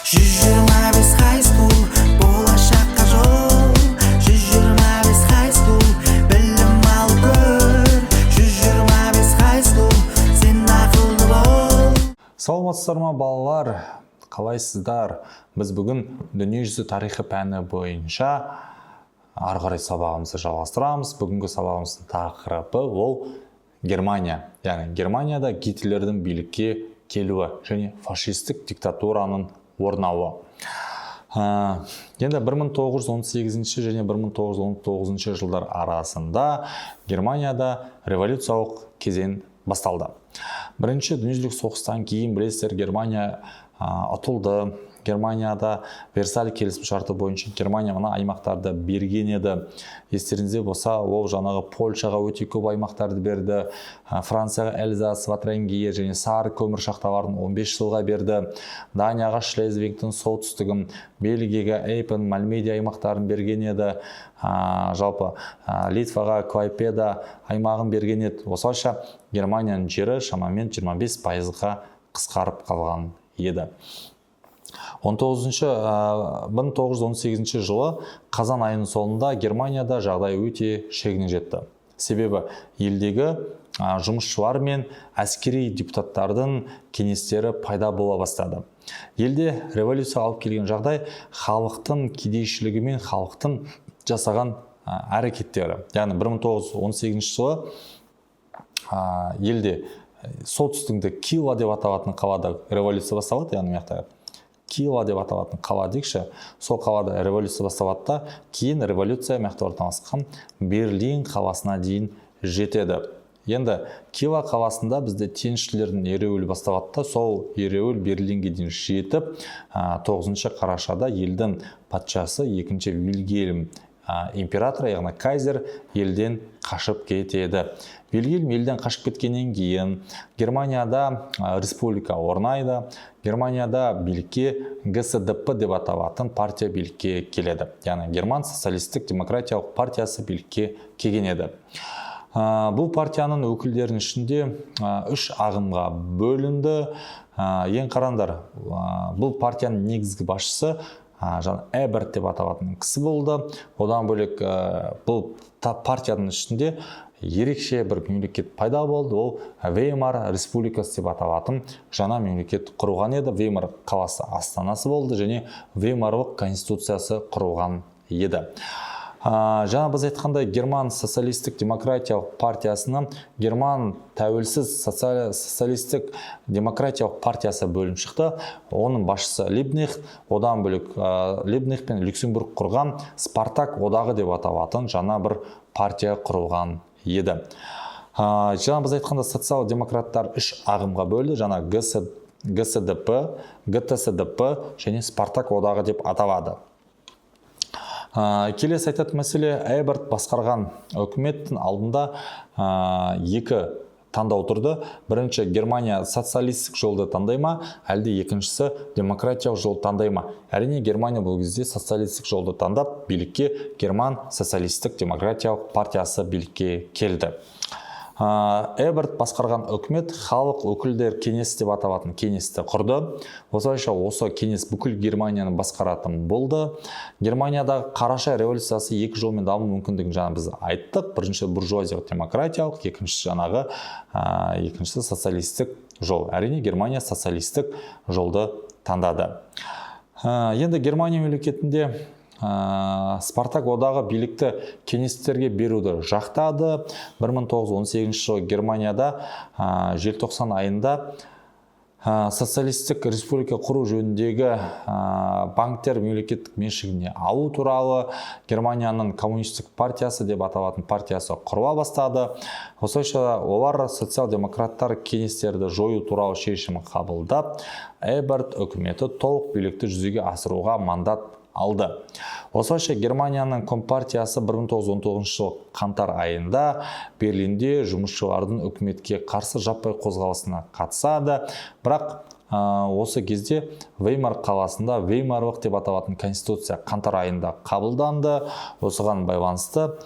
125 high school, болашаққа жол. 125 high school, білім ал көр. 125 high school, сен ақылды бол. Саламатсыздар ма балалар, қалайсыздар? Біз бүгін дүниежүзі тарихы пәні бойынша ары қарай сабағымызды жалғастырамыз. Бүгінгі сабағымыздың тақырыбы ол Германия. Яғни Германияда Гитлердің билікке келуі және фашистік диктатураның орнауы. Енді 1918 және 1919 жылдар арасында Германияда революциялық кезең басталды. Бірінші дүниежүзілік соғыстан кейін білесіздер, Германия ұтылды. Германияда Версаль келісімшарты бойынша Германия мына аймақтарды берген еді. Естеріңізде болса, ол жаңағы Польшаға өте көп аймақтарды берді. Францияға Эльзас, Ватренгия және Саар көмір шахталарын 15 жылға берді. Данияға Шлезвигтің солтүстігін, Бельгияға Эйпен, Мальмеди аймақтарын берген еді. Жалпы Литваға Клайпеда аймағын берген еді. Осылайша Германияның жері шамамен 25%-ға қысқарып қалған еді. 1918 жылы қазан айының соңында Германияда жағдай өте шегіне жетті. Себебі елдегі жұмысшылар мен әскери депутаттардың кеңестері пайда бола бастады. Елде революция алып келген жағдай халықтың кедейшілігі мен халықтың жасаған әрекеттері. Яғни 1918 жылы елде солтүстігінде Кила деп аталатын қалада революция басталады, яғни Кила деп аталатын қала дейікші, сол қалада революция басталады, кейін революция орналасқан Берлин қаласына дейін жетеді. Енді Кила қаласында бізде теңізшілердің ереуілі басталады, сол ереуіл Берлинге дейін жетіп, 9 қарашада елдің патшасы 2-ші Вильгельм император, яғни кайзер елден қашып кетеді. Вильгельм елден қашып кеткеннен кейін Германияда республика орнайды. Германияда билікке ГСДП деп аталатын партия билікке келеді. Яғни Герман социалистік демократиялық партиясы билікке келген еді. Бұл партияның өкілдерінің ішінде 3 ағымға бөлінді. Ең қараңдар, бұл партияның негізгі басшысы Эберт деп аталатын кісі болды. Одан бөлек бұл партияның ішінде ерекше бір мемлекет пайда болды. Ол Веймар республикасы деп аталатын жаңа мемлекет құрылған еді. Веймар қаласы астанасы болды және Веймарлық конституциясы құрылған еді. Жаңа біз айтқандай, Герман социалистік демократиялық партиясының Герман тәуелсіз социалистік демократиялық партиясы бөлініп шықты. Оның басшысы Либних, одан бөлек Либних пен Люксембург құрған Спартак одағы деп аталатын жаңа бір партия құрылған еді. Жаңа біз айтқанда социал-демократтар 3 ағымға бөлді. Жаңа ГСДП, ГТСДП және Спартак одағы деп аталады. Келесі айтатын мәселе, Эберт басқарған үкіметтің алдында 2 таңдау тұрды. Бірінші, Германия социалистік жолды таңдай ма, әлде екіншісі демократиялық жолды таңдай ма? Әрине, Германия бұл кезде социалистік жолды таңдап, билікке Герман социалистік демократиялық партиясы билікке келді. Эберт басқарған үкімет халық өкілдер кеңесі деп аталатын кеңесті құрды. Осылайша осы кеңес бүкіл Германияны басқаратын болды. Германиядағы қараша революциясы 2 жолмен даму мүмкіндігін жаңа біз айттық. Бірінші буржуазиялық демократиялық, екіншісі социалистік жол. Әрине, Германия социалистік жолды таңдады. Енді Германия мемлекетінде Спартак одағы билікті кеңестерге беруді жақтады. 1918 жылы Германияда желтоқсан айында социалистік республика құру жөніндегі банктер мемлекеттік меншігіне алу туралы Германияның коммунистік партиясы деп аталатын партиясы құрыла бастады. Осылайша олар социал-демократтар кеңестерді жою туралы шешім қабылдап, Эберт үкіметі толық билікті жүзеге асыруға мандат алды. Осылайша Германияның компартиясы 1919 жылы қаңтар айында Берлинде жұмысшылардың үкіметке қарсы жаппай қозғалысына қатысады. Бірақ осы кезде Веймар қаласында Веймарлық деп аталатын конституция қаңтар айында қабылданды. Осыған байланысты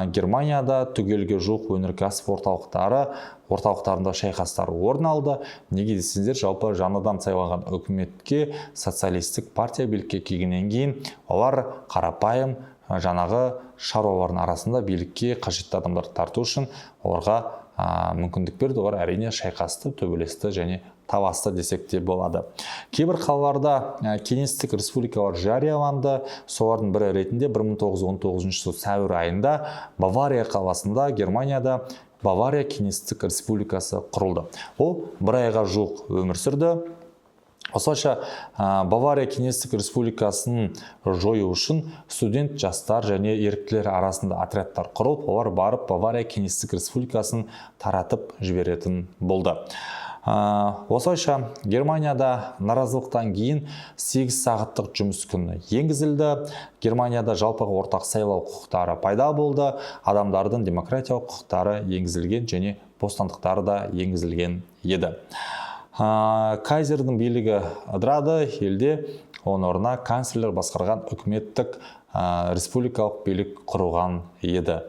Германияда түгелге жуық өнеркәсіп орталықтары орталықтарында шайқастар орын алды. Неге десеңіздер, жалпы жаңадан сайланған үкіметке социалистік партия билікке келгеннен кейін олар қарапайым жаңағы шаруалардың арасында билікке қажетті адамдарды тарту үшін оларға мүмкіндік берді. Олар әрине шайқасты, төбелесті және таласты десек те болады. Кейбір қалаларда кеңестік республикалар жарияланды. Солардың бірі ретінде 1919 жыл сәуір айында Бавария қаласында, Германияда Бавария кеңестік республикасы құрылды. Ол бір айға жуық өмір сүрді. Осылайша Бавария кеңестік республикасын жою үшін студент жастар және еріктілер арасында отрядтар құрылып, олар барып Бавария кеңестік республикасын таратып жіберетін болды. Осылайша Германияда наразылықтан кейін 8 сағаттық жұмыс күні енгізілді. Германияда жалпыға ортақ сайлау құқықтары пайда болды. Адамдардың демократиялық құқықтары енгізілген және бостандықтары да енгізілген еді. Кайзердің билігі ыдырады елде, оның орнына канцлер басқарған үкіметтік республикалық билік құрылған еді.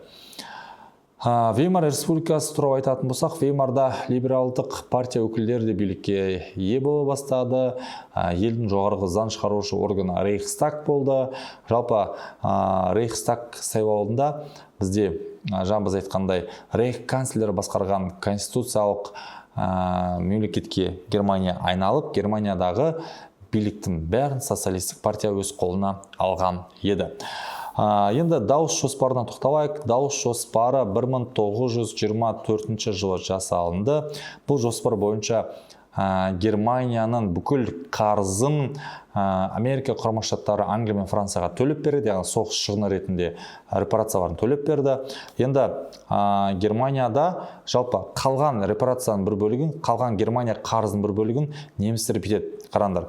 Веймар республикасы туралы айтатын болсақ, Веймарда либералдық партия өкілдері де билікке ие бола бастады. Елдің жоғарғы заң шығарушы органы Рейхстаг болды. Жалпы Рейхстаг сайлауында бізде біз айтқандай Рейх канцлері басқарған конституциялық мемлекетке Германия айналып, Германиядағы биліктің бәрін социалистік партия өз қолына алған еді. Енді дауыс жоспарына тоқталайық. Дауыс жоспары 1924 жылы жасалынды. Бұл жоспар бойынша Германияның бүкіл қарызын Америка құрама штаттары Англия мен Францияға төлеп берді, яғни соғыс шығыны ретінде репарацияларын төлеп берді. Енді Германияда жалпы қалған репарацияның бір бөлігін, қалған Германия қарызының бір бөлігін немістер кетеді. Қараңдар,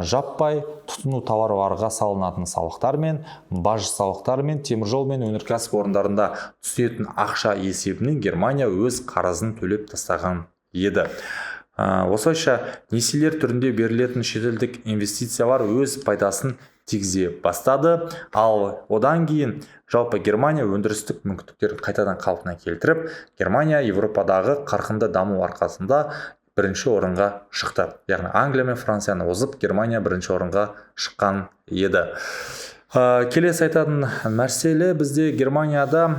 жаппай тұтыну тауарларға салынатын салықтар мен, баж салықтар мен, теміржол мен өнеркәсіп орындарында түсетін ақша есебінен Германия өз қарызын төлеп тастаған еді. Осылайша несиелер түрінде берілетін шетелдік инвестициялар өз пайдасын тигізе бастады. Ал одан кейін жалпы Германия өндірістік мүмкіндіктерін қайтадан қалпына келтіріп, Германия Европадағы қарқынды даму арқасында бірінші орынға шықты. Яғни Англия мен Францияны озып, Германия бірінші орынға шыққан еді. Келесі айтатын мәселе, бізде Германияда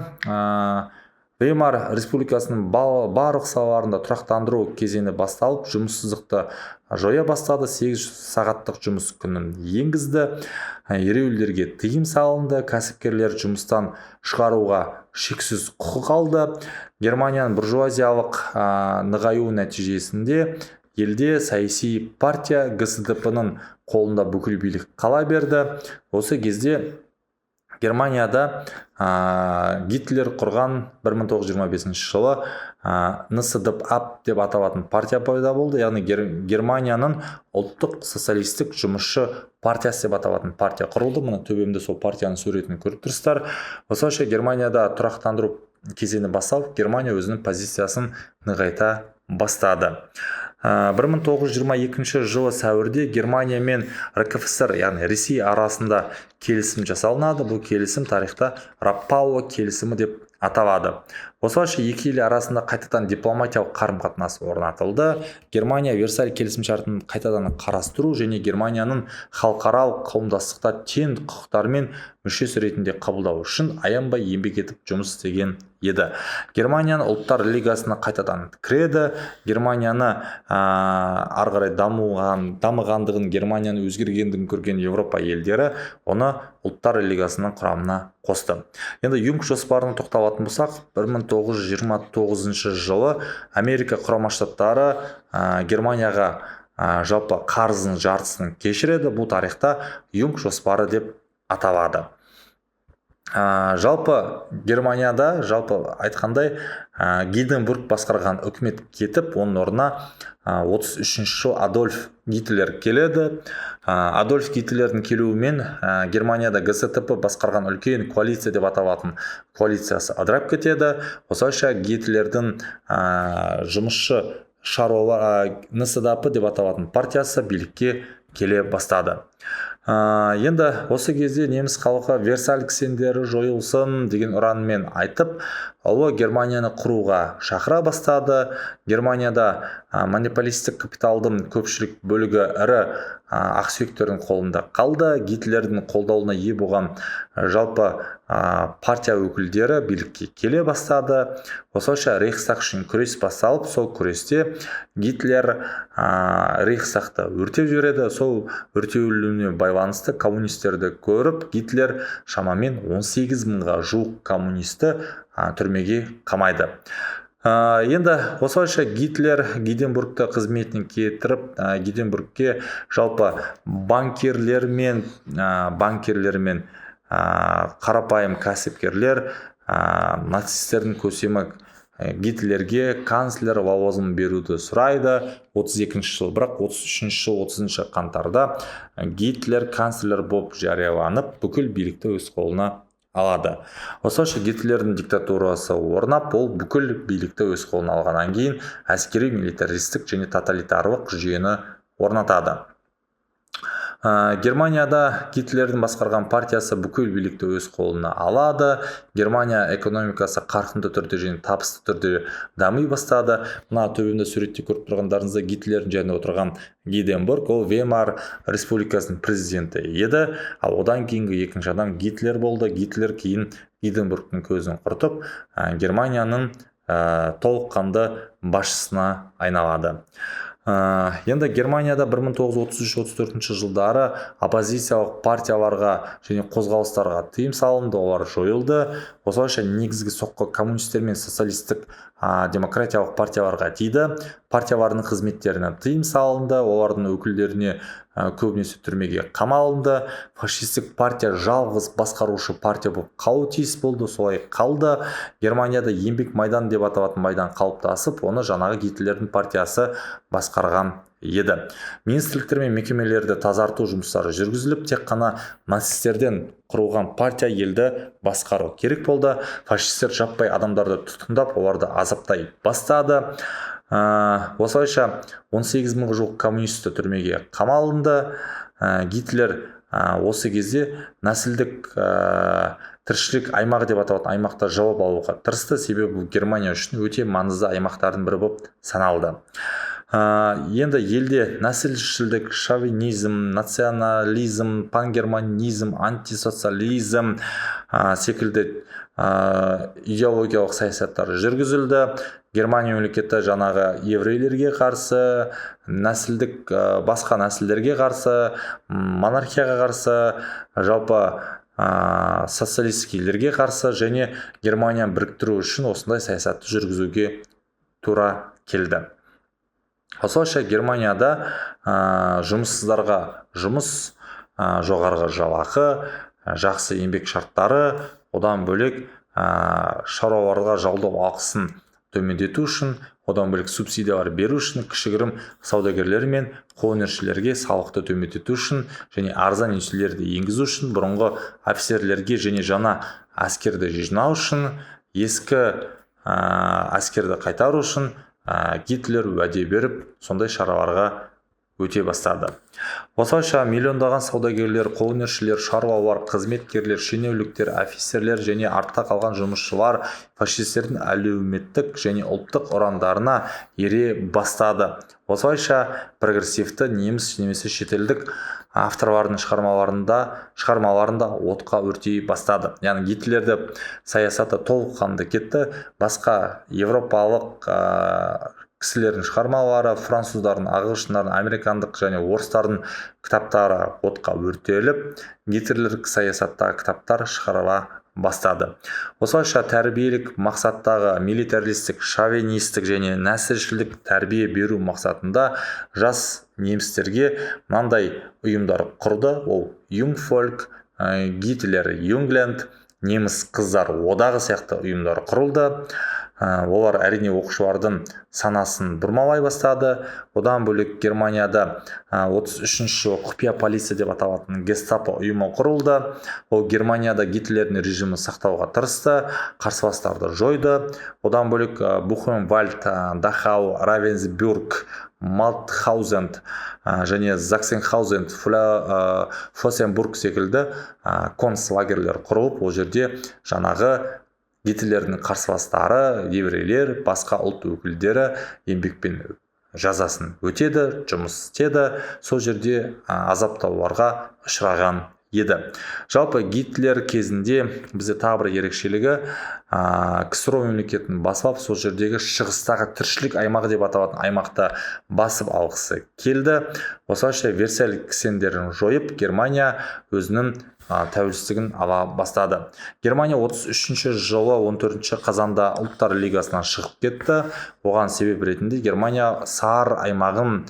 Веймар республикасының барлық салаларында тұрақтандыру кезеңі басталып, жұмыссыздықты жоя бастады. 8 сағаттық жұмыс күнін енгізді. Ереуілдерге тыйым салынды. Кәсіпкерлер жұмыстан шығаруға шексіз құқық алды. Германияның буржуазиялық нығаю нәтижесінде елде саяси партия ГСДП-ның қолында бүкіл билік қала берді. Осы кезде Германияда Гитлер құрған 1925 жылы НСДАП деп аталатын партия пайда болды. Яғни Германияның ұлттық социалистік жұмысшы партиясы деп аталатын партия құрылды. Мұны төбемде сол партияның суретін көріп тұрсыздар. Осылайша Германияда тұрақтандыру кезеңі басталып, Германия өзінің позициясын нығайта бастады. 1922 жылы сәуірде Германия мен РКФСР, яғни Ресей арасында келісім жасалынады. Бұл келісім тарихта Раппалло келісімі деп аталады. Осылайша екі ел арасында қайтадан дипломатиялық қарым-қатынас орнатылды. Германия Версаль келісімшартын қайтадан қарастыру және Германияның халықаралық қауымдастықта тең құқықтармен мүшесі ретінде қабылдау үшін аянбай еңбек етіп жұмыс істеген еді. Германияның ұлттар лигасына қайтадан кіреді. Германияны ары қарай дамығандығын, Германияны өзгергендігін көрген Европа елдері оны ұлттар лигасының құрамына қосты. Енді Юнг жоспарына тоқталатын болсақ, 1929 жылы Америка құрама штаттары Германияға жалпы қарызының жартысын кешіреді. Бұл тарихта Юнг жоспары деп аталады. Жалпы Германияда, жалпы айтқандай, Гинденбург басқарған үкімет кетіп, оның орнына 33 жыл Адольф Гитлер келеді. Адольф Гитлердің келуімен Германияда ГСТП басқарған үлкен коалиция деп аталатын коалициясы ыдырап кетеді. Осылайша Гитлердің жұмысшы шаруалар НСДАП деп аталатын партиясы билікке келе бастады. Енді осы кезде неміс халқы Версаль кісендері жойылсын деген ұранмен айтып, ұлы Германияны құруға шақыра бастады. Германияда монополистік капиталдың көпшілік бөлігі ірі ақсүйектердің қолында қалды. Гитлердің қолдауына ие болған жалпы партия өкілдері билікке келе бастады. Осылайша Рейхстаг үшін күрес басталып, сол күресте Гитлер Рейхстагты өртеп жібереді. Сол өртеуіне байланысты коммунистерді көріп, Гитлер шамамен 18 мыңға жуық коммунисті түрмеге қамайды. Енді осылайша Гитлер Гинденбургті қызметіне кетіріп, Гинденбургке жалпы банкирлер мен қарапайым кәсіпкерлер нацистердің көсемі Гитлерге канцлер лауазымын беруді сұрайды. 32 жыл, бірақ 33 жыл 30 қаңтарда Гитлер канцлер болып жарияланып, бүкіл билікті өз қолына алады. Осылайша Гитлердің диктатурасы орнап, ол бүкіл билікті өз қолына алғаннан кейін әскери, милитаристік және тоталитарлық жүйені орнатады. Германияда Гитлердің басқарған партиясы бүкіл билікті өз қолына алады. Германия экономикасы қарқынды түрде және табысты түрде дами бастады. Мына төбемде суретте көріп тұрғандарыңызда Гитлердің жанында отырған Гинденбург, ол Веймар республикасының президенті еді. Ал одан кейінгі екінші адам Гитлер болды. Гитлер кейін Гинденбургтың көзін құртып, Германияның толыққанды басшысына айналады. Енді Германияда 1933-34 жылдары оппозициялық партияларға және қозғалыстарға тыйым салынды, олар жойылды. Осылайша негізгі соққы коммунистер мен социалистік демократиялық партияларға тиді. Партиялардың қызметтеріне тыйым салынды, олардың өкілдеріне көбінесе түрмеге қамалынды. Фашистік партия жалғыз басқарушы партия болып қалу тиіс болды, солай қалды. Германияда еңбек майдан деп аталатын майдан қалыптасып, оны жаңағы Гитлердің партиясы басқарған еді. Министрліктер мен мекемелерді тазарту жұмыстары жүргізіліп, тек қана нацистерден құрылған партия елді басқару керек болды. Фашистер жаппай адамдарды тұтқындап, оларды азаптай бастады. Осылайша 18 мыңға жуық коммунисті түрмеге қамалынды. Гитлер осы кезде нәсілдік тіршілік аймағы деп аталатын аймақта жауап алуға тырысты, себебі бұл Германия үшін өте маңызды аймақтардың бірі болып саналды. Енді елде нәсілшілдік, шовинизм, национализм, пангерманизм, антисоциализм секілді идеологиялық саясаттар жүргізілді. Германия мемлекеті жаңағы еврейлерге қарсы, нәсілдік басқа нәсілдерге қарсы, монархияға қарсы, жалпы социалисткейлерге қарсы және Германия біріктіру үшін осындай саясатты жүргізуге тура келді. Осылайша Германияда жұмыссыздарға жұмыс, жоғарғы жалақы, жақсы еңбек шарттары, одан бөлек шаруаларға жалдау ақысын төмендету үшін, одан бөлек субсидиялар беру үшін, кішігірім саудагерлер мен қолөнершілерге салықты төмендету үшін және арзан несиелерді енгізу үшін, бұрынғы офицерлерге және жаңа әскерді жинау үшін, ескі әскерді қайтару үшін Гитлер уәде беріп, сондай шараларға өте бастады. Осылайша миллиондаған саудагерлер, қолөнершілер, шаруалар, қызметкерлер, шенеуніктер, офицерлер және артта қалған жұмысшылар фашистердің әлеуметтік және ұлттық ұрандарына ере бастады. Осылайша прогрессивті неміс немесе шетелдік авторлардың шығармаларында отқа өртей бастады. Яғни Гитлерді саясаты толыққанды кетті. Басқа европалық кісілердің шығармалары, француздардың, ағылшындардың, американдық және орыстардың кітаптары отқа өртеліп, гитлерлік саясаттағы кітаптар шығарыла бастады. Осылайша тәрбиелік мақсаттағы милитаристік, шовинистік және нәсілшілдік тәрбие беру мақсатында жас немістерге мынандай ұйымдар құрды. Ол Юнгфольк, Гитлер Юнгленд, неміс қыздар одағы сияқты ұйымдар құрылды. Олар әрине оқушылардың санасын бұрмалай бастады. Одан бөлек Германияда 33 жылы құпия полиция деп аталатын гестапо ұйымы құрылды. Ол Германияда Гитлердің режимін сақтауға тырысты, қарсыластарды жойды. Одан бөлек Бухенвальд, Дахау, Равенсбюрг Малтхаузен және Заксенхаузен, Флоссенбург секілді концлагерлер құрылып, ол жерде жаңағы Гитлердің қарсыластары, еврейлер, басқа ұлт өкілдері еңбекпен жазасын өтеді, жұмыс істеді, сол жерде азаптауларға ұшыраған еді. Жалпы Гитлер кезінде бізде тағы бір ерекшелігі, КСРО мемлекетін басып, сол жердегі шығыстағы тіршілік аймағы деп аталатын аймақты басып алғысы келді. Осылайша Версаль кісендерін жойып, Германия өзінің тәуелсіздігін ала бастады. Германия 33 жылы 14 қазанда Ұлттар лигасынан шығып кетті. Оған себеп ретінде Германия Саар аймағын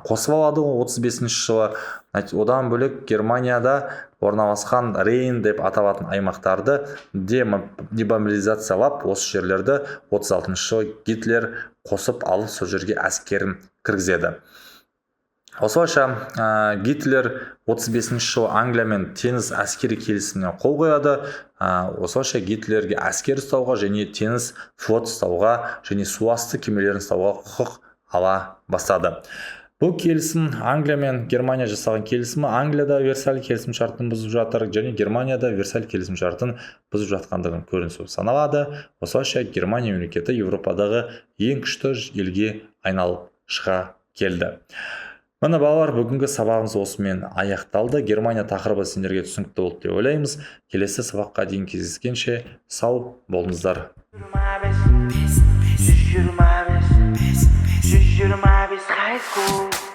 қосып алады 35 жылы. Одан бөлек Германияда орналасқан Рейн деп аталатын аймақтарды демобилизациялап, осы жерлерді 36 жылы Гитлер қосып алып, сол жерге әскерін кіргізеді. Осылайша Гитлер 35 жылы Англиямен теңіз әскери келісіміне қол қояды. Осылайша Гитлерге әскер ұстауға және теңіз флот ұстауға және суасты кемелерін ұстауға құқық ала бастады. Бұл келісім Англия мен Германия жасаған келісімі. Англияда Версаль келісім шартын бұзып жатыр, және Германияда Версаль келісім шартын бұзып жатқандығын көрінісі саналады. Осылайша Германия мемлекеті Европадағы ең күшті елге айналып шыға келді. Міне балалар, бүгінгі сабағымыз осымен аяқталды. Германия тақырыбы сендерге түсінікті болды деп ойлаймыз. Келесі сабаққа дейін кездескенше сау болыңыздар. 20 high school.